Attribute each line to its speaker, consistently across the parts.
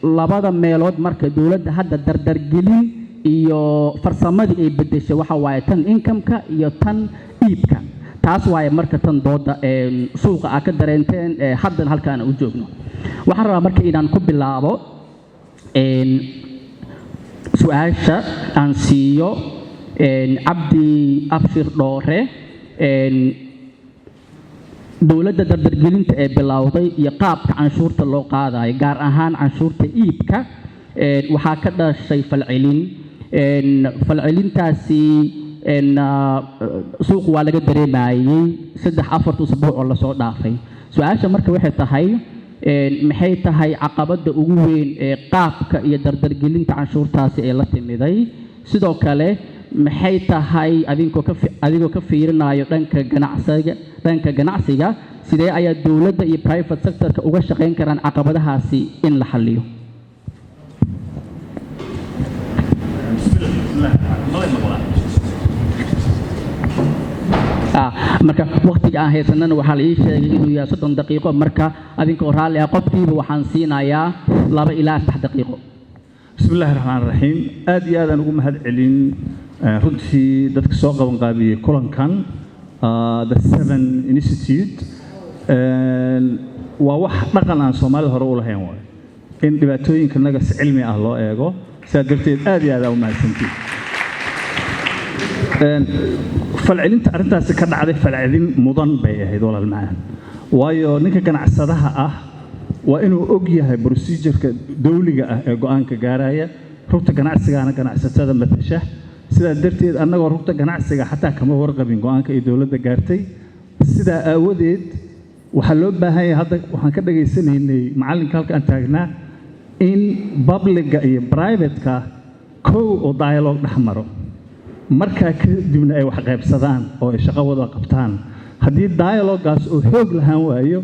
Speaker 1: labada meelood marka dawladda hadda dardargelin iyo farsamadii ay bedeshay waxa waaye tan income-ka iyo tan iibka taas waaye marka tan dooda suuqa ka dareenteen haddan halkaan u joogno waxaan rabaa marka inaan ku bilaabo su'aasha aan siiyo Cabdi Abshir Dhoore dawladda dardargelinta ee bilowday iyo qaabka canshuurta loo qaadayo gaar ahaan canshuurta iibka waxaa ka dhashay falcelintaasi suuq waa laga dareemayay 3-4 usbuuc oo la soo dhaafay su'aasha marka waxay tahay maxay tahay caqabada ugu weyn ee qaabka iyo dardargelinta canshuurtaasi ee la timiday sidoo kale maxay tahay adigoo ka fiirinayo dhanka ganacsiga sidee ayaa dawladda iyo private sector-ka uga shaqeyn karaan caqabadahaasi in la xalliyo marka waqtiga aan haysanana waxaa la ii sheegay inuu yahay 30 daqiiqo marka adinkoo raalli ah qofkiiba waxaan siinayaa 2 ilaa 3 daqiiqo
Speaker 2: bismillaahi raxmaani raxiim aad iyo aad aan ugu mahad celin runtii dadka soo qaban qaabiyey kulankan the 7 Institute waa wax dhaqan aan Soomaalida hore u lahayn waayo in dhibaatooyinka naga si cilmi ah loo eego sidaa darteed aad iyo aad u mahadsantihiin falcelinta arrintaasi ka dhacday falcelin mudan bay ahayd walaal macaan waayo ninka ganacsadaha ah waa inuu og yahay procedure-ka dawliga ah ee go'aanka gaaraya rugta ganacsigaana ganacsatada matasha sidaa darteed annagoo rugta ganacsiga xataa kama warqabin go'aanka ay dawladda gaartay sidaa aawadeed waxaa loo baahan yahay hadda waxaan ka dhageysanaynay macallinka halkaan taagnaa in public-ga iyo private-ka oo dialogue dhex maro markaa kadibna ay wax qaybsadaan oo ay shaqo wada qabtaan haddii dialogue-gaas oo xoog lahaan waayo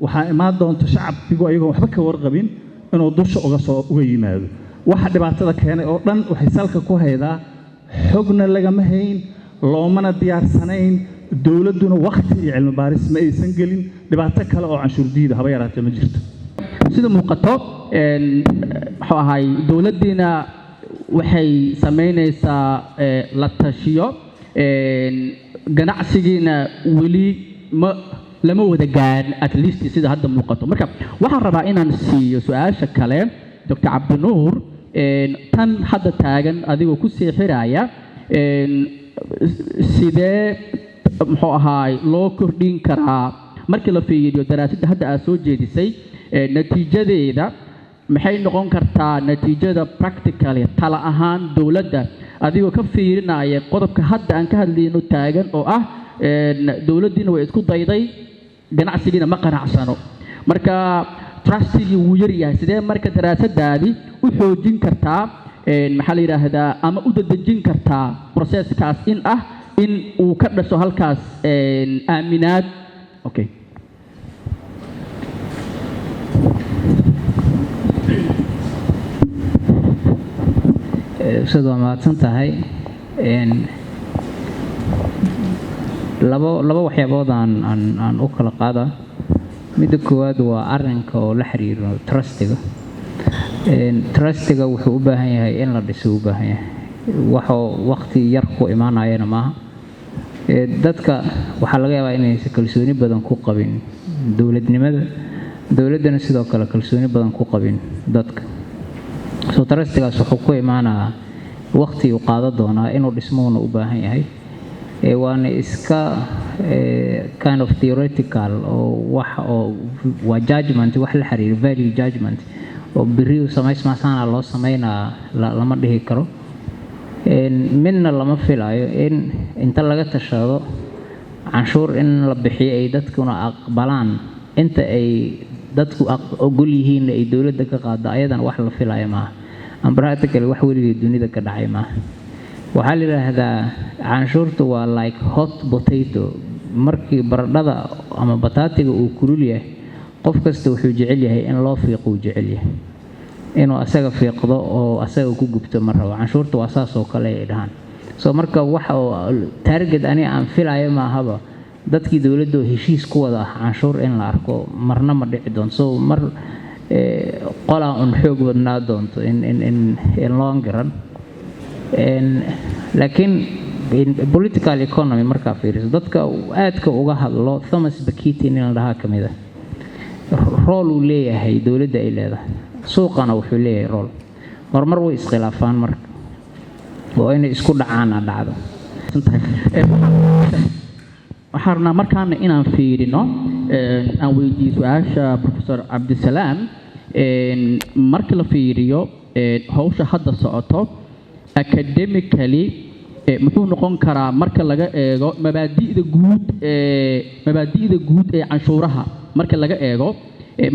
Speaker 2: waxaa imaan doonta shacabku ayagoo waxba ka warqabin inuu dusha uga yimaado waxa dhibaatada keenay oo dhan waxay salka ku haydaa xogna lagama hayn loomana diyaarsanayn dawladduna waqti iyo cilmi baaris ma aysan gelin dhibaato kale oo canshuur diida haba yaraatee ma jirto
Speaker 1: sida muuqato wuxuu ahay dawladdiina waxay sameynaysaa la tashiyo ganacsigiina weli lama wada gaarin at least sida hadda muuqato marka waxaan rabaa inaan siiyo su'aasha kale Dr. Cabdinuur tan hadda taagan adigoo ku seexiraya sidee muxuu ahaay loo kordhin karaa markii la fiiriyo daraasadda hadda aad soo jeedisay natiijadeeda maxay noqon kartaa natiijada practically tala ahaan dawladda adigoo ka fiirinaya qodobka hadda aan ka hadlayno taagan oo ah dawladdiina way isku dayday ganacsigiina ma qanacsano marka trustigii wuu yar yahay sidee marka daraasadaadii u xoojin kartaa maxaa la yiraahdaa ama u dadejin kartaa processkaas in uu ka dhasho halkaas aaminaad okay
Speaker 3: sidoo maadsan tahay laba waxyaabood aan u kala qaada midda koowaad waa arrinka oo la xiriiro trustiga wuxuu u baahan yahay in la dhiso u baahan yahay waxoo waqti yar ku imaanayana maaha dadka waxaa laga yaabaa inaysan kalsooni badan ku qabin dawladdana sidoo kale kalsooni badan ku qabin dadka soo trustigaas wuxuu ku imaanaa waqti uu qaado doonaa inuu dhismoona u baahan yahay waana iska kind of theoretical oo waa judgment wax la xiriiro value judgment oo biri samaysmaasana loo sameynaa lama dhihi karo midna lama filayo in inta laga tashado canshuur in la bixiyo ay dadkuna aqbalaan inta ay dadku ogol yihiin ay dawladda ka qaado ayadana wax la filayo maaha practically wax weligii dunida ka dhacay maaha waxaa la yiraahdaa canshuurtu waa like hot potato markii baradhada ama bataatiga uu kulul yahay qof kasta wuxuu jecel yahay in loo fiiqo uu jecel yahay inuu asaga fiiqdo oo asaga ku gubto ma rabo canshuurtu waa saas oo kale ay dhahaan soo marka waxa target ani aan filayo maahaba dadkii dawladda heshiis ku wada canshuur in la arko marna ma dhici doon soo mar qolaa un xoog badnaa doonto in long run laakiin political economy markaa fiiriso dadka aadka uga hadlo Thomas Piketty in la dhahaa ka mid ah role uu leeyahay dowladda ay leedahay suuqana wuxuu leeyahay role marmar way iskhilaafaan marka oo inay isku dhacaan dhacdo
Speaker 1: waxaan rabnaa markaana inaan fiirino aan weydiiyo su'aasha Professor Cabdisalaam marka la fiiriyo hawsha hadda socoto academically muxuu noqon karaa marka laga eego mabaadi'da guud ee canshuuraha marka laga eego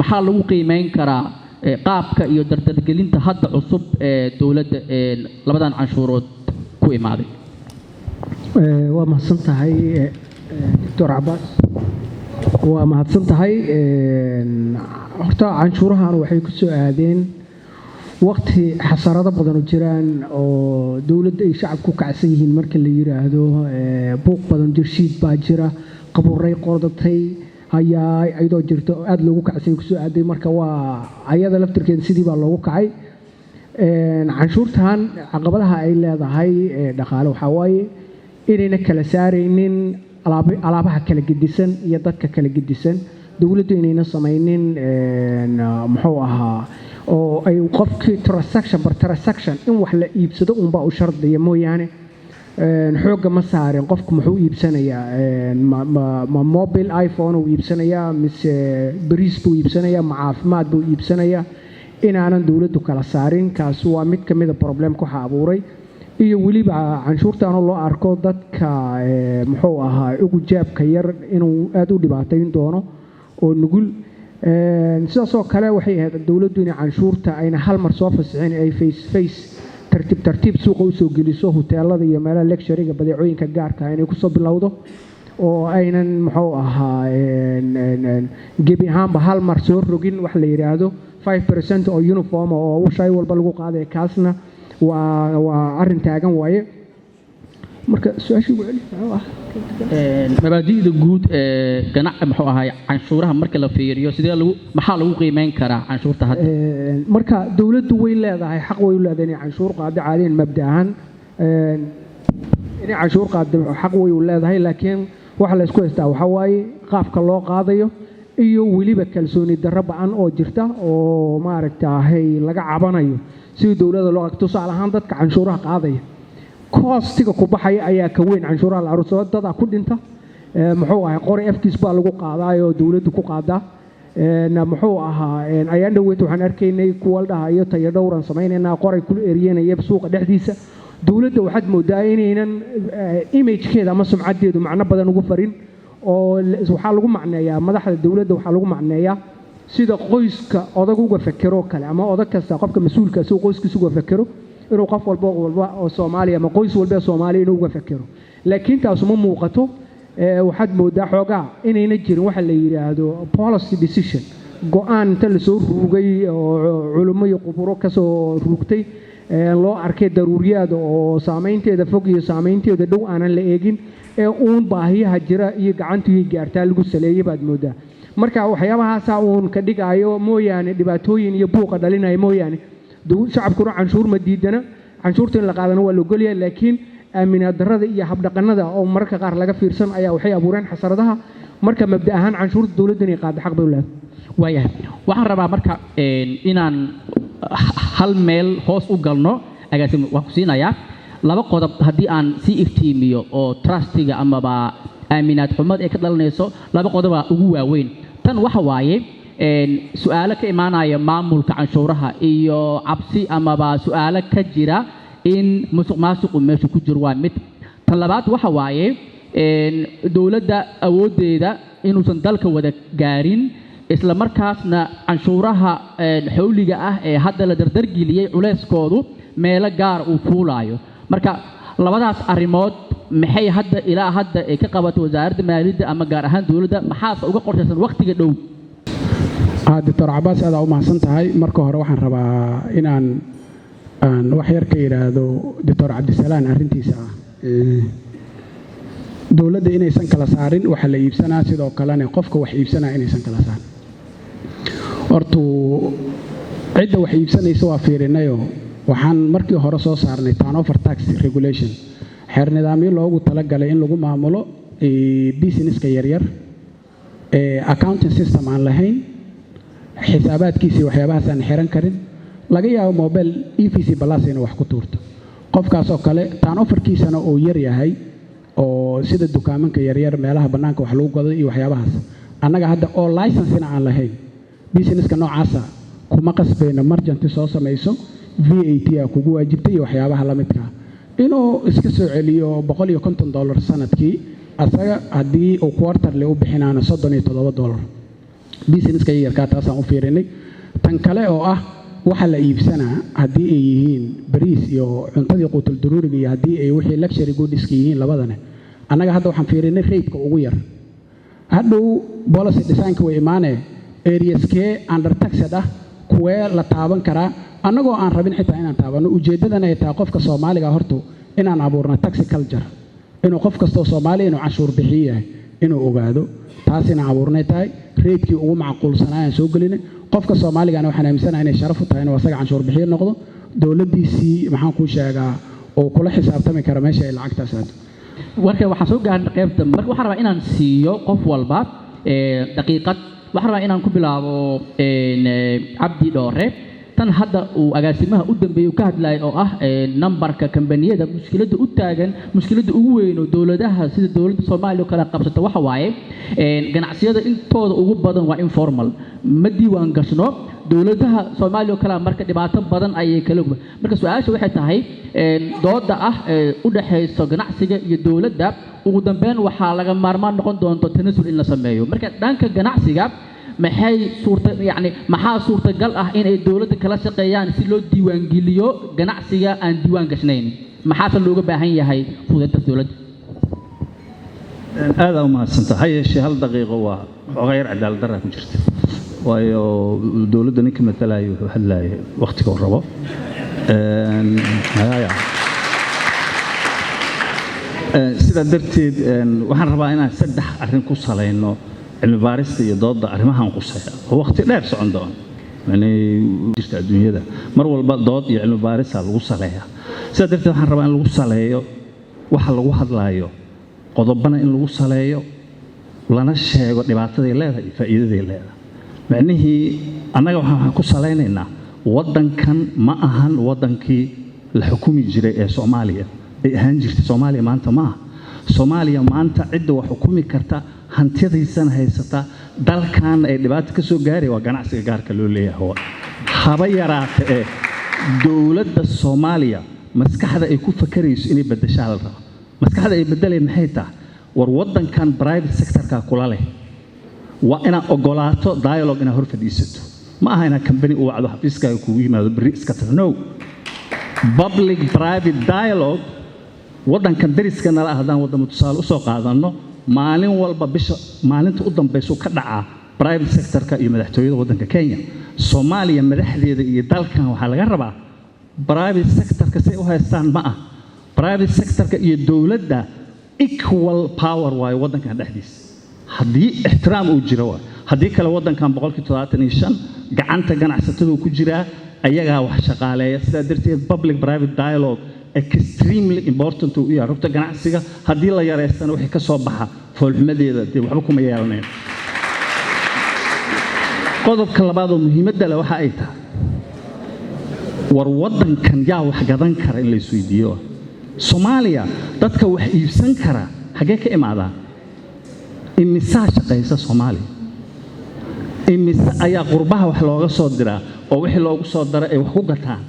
Speaker 1: maxaa lagu qiimeyn karaa qaabka iyo dardargelinta hadda cusub ee dowladda labadan canshuurood ku imaaday
Speaker 4: waa mahadsan tahay Dr. Abbas waa mahadsan tahay horta canshuurahan waxay ku soo aadeen waqti xasarado badan oo jiraan oo dawladda ay shacabku ku kacsan yihiin marka la yiraahdo buuq badan jirshiid baa jira qabuuray qordatay ayaa ayadoo jirto aad loogu kacsan ku soo aaday marka waa ayada laftirkeeda sidii baa loogu kacay canshuurtan caqabadaha ay leedahay dhaqaale waxa waaye inayna kala saaraynin alaabaha kala gedisan iyo dadka kala gedisan dawladdu inayna samaynin muxuu ahaa oo ay qofkii transaction in wax la iibsado un baa u shardiya mooyaane xooga ma saarin qofku muxuu iibsanayaa ma mobile iPhone uu iibsanayaa mise bariis buu iibsanayaa ma caafimaad buu iibsanayaa inaanan dawladdu kala saarin kaas waa mid ka mid ah problemka waxa abuuray iyo waliba canshuurtaan loo arko dadka muxuu ahaa ugu jaabka yar inuu aad u dhibaateyn doono oo nugul sidaasoo kale waxay ahayd dawladdu inay canshuurta ayna hal mar soo fasixin ay face tartiib suuqa u soo geliso hoteelada iyo meelaha lecture-ga badeecooyinka gaarka inay ku soo bilowdo oo aynan muxuu ahaa gebi ahaanba hal mar soo rogin wax la yiraahdo 5% oo uniform oo shay walba lagu qaaday kaasna waa arin taagan waaye marka su'aashii ugu celi
Speaker 1: mabaadi'da guud ganacsiga muxuu ahaa canshuuraha marka la fiiriyo sidee maxaa lagu qiimeyn karaa canshuurta hadda
Speaker 4: marka dawladdu way leedahay xaq way u leedahay inay canshuur qaado caadiyan mabda ahaan inay canshuur qaado xaq way u leedahay laakiin waxa la isku haystaa waxa waaye qaabka loo qaadayo iyo waliba kalsooni darro ba'an oo jirta oo maaragtay laga cabanayo si dawladda loo qabto tusaale ahaan dadka canshuuraha qaadaya koostiga ku baxaya ayaa ka weyn canshuuraha la aruursado dad ku dhinta muxuu ahaa qori afkiis baa lagu qaadayo dawladdu ku qaadaa muxuu ahaa ayaan dhaweyd waxaan arkaynay kuwa dhahayo tayo dhowran sameynayna qoray ku eeriyanaya suuqa dhexdiisa dawladda waxaad moodaa inaynan image-keeda ama sumcadeedu macno badan ugu farin oo waxaa lagu macneeyaa madaxda dawladda waxaa lagu macneeyaa sida qoyska odag uga fakero kale ama odag kasta qofka mas'uulka ah qoyskiisa uga fakero inuu qof walba oo Soomaaliya ama qoys walba oo Soomaaliya inuu uga fakero laakiin taas ma muuqato waxaad moodaa xoogaa inayna jirin waxa la yiraahdo policy decision go'aan inta la soo ruugay oo culimo iyo khuburo ka soo ruugtay loo arkay daruuriyaad oo saameynteeda fog iyo saameynteeda dhow aanan la eegin uun baahiyaha jira iyo gacantii gaartaa lagu saleeyay baad moodaa marka waxyaabahaas uun ka dhigayo mooyaane dhibaatooyin iyo buuqa dhalinayo mooyaane shacabkuna canshuur ma diidana canshuurta in la qaadana waa la ogolyahay laakiin aaminaad darrada iyo habdhaqanada oo mararka qaar laga fiirsan ayaa waxay abuureen xasaradaha marka mabda ahaan canshuurta dawladda inay qaado xaq bay u leedahay
Speaker 1: waayahay waxaan rabaa marka inaan hal meel hoos u galno agaasim waan ku siinayaa laba qodob haddii aan sii iftiimiyo oo trustiga amaba aaminaad xumad ee ka dhalanayso laba qodoba ugu waaweyn tan waxa waaye su'aalo ka imaanaya maamulka canshuuraha iyo cabsi amaba su'aalo ka jira in musuqmaasuqu meesha ku jiro waa mid tan labaad waxa waaye dawladda awoodeeda inuusan dalka wada gaarin isla markaasna canshuuraha xawliga ah ee hadda la dardargeliyay culeyskoodu meelo gaar uu fuulaayo marka labadaas arrimood maxay hadda ilaa hadda ay ka qabato wasaaradda maaliyadda ama gaar ahaan dawladda maxaase uga qorshaysan waqtiga dhow
Speaker 5: Dr. Abbas aad u mahadsan tahay marka hore waxaan rabaa inaan wax yar ka yiraahdo Dr. Cabdisalaam arrintiisa dawladda inaysan kala saarin waxa la iibsanaa sidoo kalena qofka wax iibsanaa inaysan kala saarin hortu cidda wax iibsanaysa waa fiirinayo waxaan markii hore soo saarnay turnover tax regulation xeer nidaamyo loogu talagalay in lagu maamulo businesska yaryar accounting system aan lahayn xisaabaadkiisii waxyaabahaas aan xiran karin laga yaabo mobile EVC plus inuu wax ku tuurto qofkaas oo kale turnoverkiisana uu yar yahay oo sida dukaamanka yaryar meelaha bannaanka wax lagu gado iyo waxyaabahaas annaga hadda oo license aan lahayn businesska noocaasa kuma qasbayna marjanti soo samayso VAT kugu waajibtay iyo waxyaabaha la midka inuu iska soo celiyo $150 sanadkii asaga haddii uu quarterly u bixinaana $37 businesska yarka taasaan u fiirinay tan kale oo ah waxa la iibsanaa haddii ay yihiin bariis iyo cuntadii quutul daruuriga iyo haddii ay wixii luxury goods yihiin labadana annaga hadda waxaan fiirinay rate-ka ugu yar hadhow policy design-ka way imaanee areas-kee under taxed ah kuwee la taaban karaa annagoo aan rabin xitaa inaan taabano ujeeddadana ay tahay qofka Soomaaliga hortu inaan abuurno taxi culture inuu qof kastoo Soomaali inuu cashuur bixiyo yahay inuu ogaado taasina abuurnay tahay rate-kii ugu macquulsanaa soo gelinay qofka Soomaaliga waxaan aaminsanahay inay sharaf u tahay inuu asaga cashuur bixiyo noqdo dawladdiisii maxaan ku sheegaa oo kula xisaabtami kara meesha ay lacagtaas aado
Speaker 1: warka waxaan soo gaarnay qaybta marka waxaan rabaa inaan siiyo qof walba daqiiqad waxaan rabaa inaan ku bilaabo Cabdi Dhoore tan hadda uu agaasimaha u dambeeyay ka hadlay oo ah numberka kambaniyada mushkilada u taagan mushkilada ugu weyn oo dawladaha sida dawladda Soomaaliya kala qabsata waxa waaye ganacsiyada intooda ugu badan waa informal ma diiwaan gashno dawladaha Soomaaliya kala marka dhibaato badan ayay kala marka su'aasha waxay tahay dooda ah u dhaxayso ganacsiga iyo dawladda ugu dambeyn waxa laga maarmaan noqon doonto tanasul in la sameeyo marka dhanka ganacsiga maxay maxaa suurtagal ah in ay dawladda kala shaqeeyaan si loo diiwaan geliyo ganacsiga aan diiwaan gashnayn maxaa looga baahan yahay fududeynta dawladda
Speaker 2: aad u mahadsantahay yeeshee hal daqiiqo waa غير cadaalad darra ku jirta waayo dawladda ninka matalayo wuxuu hadlaayay waqtiga uu rabo sida darteed waxaan rabaa inaan saddex arrin ku salayno cilmi baarista iyo doodda arrimahan quseeya oo waqti dheer socon doona jirta adduunyada mar walba dood iyo cilmi baarista lagu saleeyaa sida darteed waxaan rabaa in lagu saleeyo waxa lagu hadlaayo qodobana in lagu saleeyo lana sheego dhibaataday leedahay iyo faa'iidaday leedahay macnihii annaga waxaan ku salaynaynaa waddankan ma ahan waddankii la xukumi jiray ee Soomaaliya ay ahaan jirtay Soomaaliya maanta ma aha Soomaaliya maanta cidda wax xukumi karta hantiyadiisana haysata dalkan ay dhibaato ka soo gaaray waa ganacsiga gaarka loo leeyahay haba yaraatee ee dawladda Soomaaliya maskaxda ay ku fakarayso inay bedeshaa la rabo maskaxda ay bedelay maxay tahay war waddankan private sector-ka kula leh waa ina ogolaato dialogue ina hor fadhiisato ma aha ina company uu wacdo xafiiskaaga kugu yimaado bari iska tagno public private dialogue waddankan dariska nala ahdaan wadamo tusaale u soo qaadano maalin walba bisha maalinta u dambayso ka dhaca private sector-ka iyo madaxtooyada waddanka Kenya Soomaaliya madaxdeeda iyo dalkan waxa laga rabaa private sector-ka say u haystaan ma ah private sector-ka iyo dawladda equal power waayo waddankan dhexdiisa haddii ixtiraam uu jiro haddii kale waddankan 75% gacanta ganacsatada ku jira ayaga wax shaqaaleeya sida darteed public private dialogue extremely important to yahay rubta ganacsiga haddii la yareystana wixii ka soo baxa foolxumadeeda waxba kuma yeelaneen qodobka labaad oo muhiimadda leh waxa ay tahay war waddankan yaa wax gadan kara in la isweydiiyo Soomaaliya dadka wax iibsan kara xagee ka imaadaan imisa shaqaysa Soomaaliya imisa ayaa qurbaha wax looga soo diraa oo wixii loogu soo daray ay wax ku gataan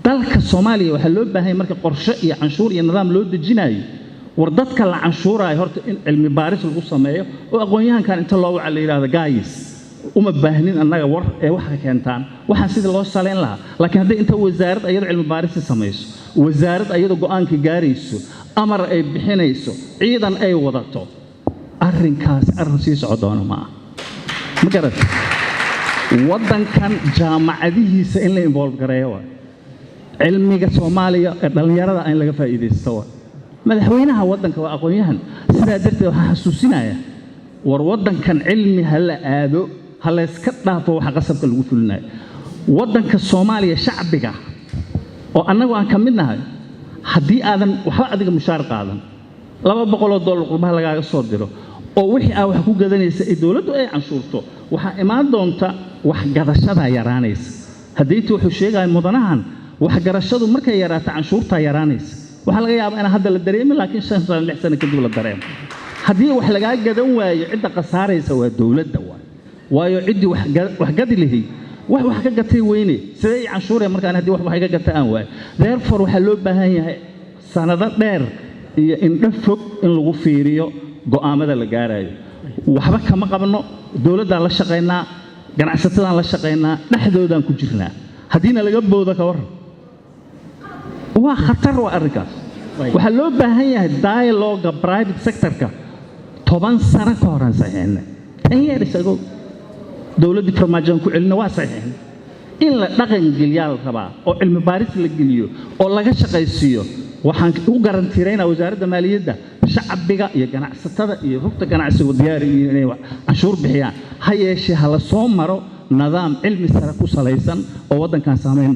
Speaker 2: dalka Soomaaliya waxa loo baahan marka qorshe iyo canshuur iyo nidaam loo dejinayo war dadka la canshuurayo horta in cilmi baaris lagu sameeyo oo aqoon-yahankan inta loo waca la yiraahdo guys uma baahnin annaga war ee wax ka keentaan waxaan sida loo saleyn lahaa laakiin haddii inta wasaaradda ayada cilmi baaris samayso wasaaradda ayada go'aanka gaarayso amar ay bixinayso ciidan ay wadato arrinkaas arrin sii socdoona ma ma garad waddankan jaamacadihiisa in la involve gareeyo cilmiga Soomaaliya ee dhalinyarada in laga faa'iideysto madaxweynaha waddanka waa aqoon-yahan sidaa darteed waxaan xasuusinayaa war waddankan cilmi hala aado هل يسكتنا فهو حقصب كالوفلنا ودن كالصوماليا شعبك وأنا وأنا كملنا haddii aadan waxba adiga mushaar qaadan $200 qurbaha lagaaga soo diro oo wixii aad wax ku gadanaysa ee dawladdu ay canshuurto waxa imaan doonta wax gadashada yaraanaysa haddii tii wuxuu sheegay mudanahan wax garashadu markay yaraato canshuurta yaraanaysa waxa laga yaabaa in hadda la dareemo laakiin 5 sano 6 sano kadib la dareemo haddii wax laga gadan waayo cidda qasaaraysa waa dawladda waayo cidii wax gadi lahayd wax ka gatay weyne sidee canshuur markaan hadii wax ka gataan waay therefore waxa loo baahan yahay sanado dheer iyo indho fog in lagu fiiriyo go'aamada la gaarayo waxba kama qabno dawladda la shaqeynaa ganacsatada la shaqeynaa dhaxdoodan ku jirnaa hadiina laga boodo ka waran waa khatar waa arrinkaas waxa loo baahan yahay dialogue private sector-ka 10 sano ka hor saxeena 10 years ago dawladda farmaajo ku celina waa saxiix in la dhaqan geliyaal rabaa oo cilmi baaris la geliyo oo laga shaqaysiyo waxaan u garantireynaa wasaaradda maaliyadda shacbiga iyo ganacsatada iyo rugta ganacsiga diyaar inay canshuur bixiyaan ha yeeshee hala soo maro nidaam cilmi sare ku salaysan oo wadankan saameyn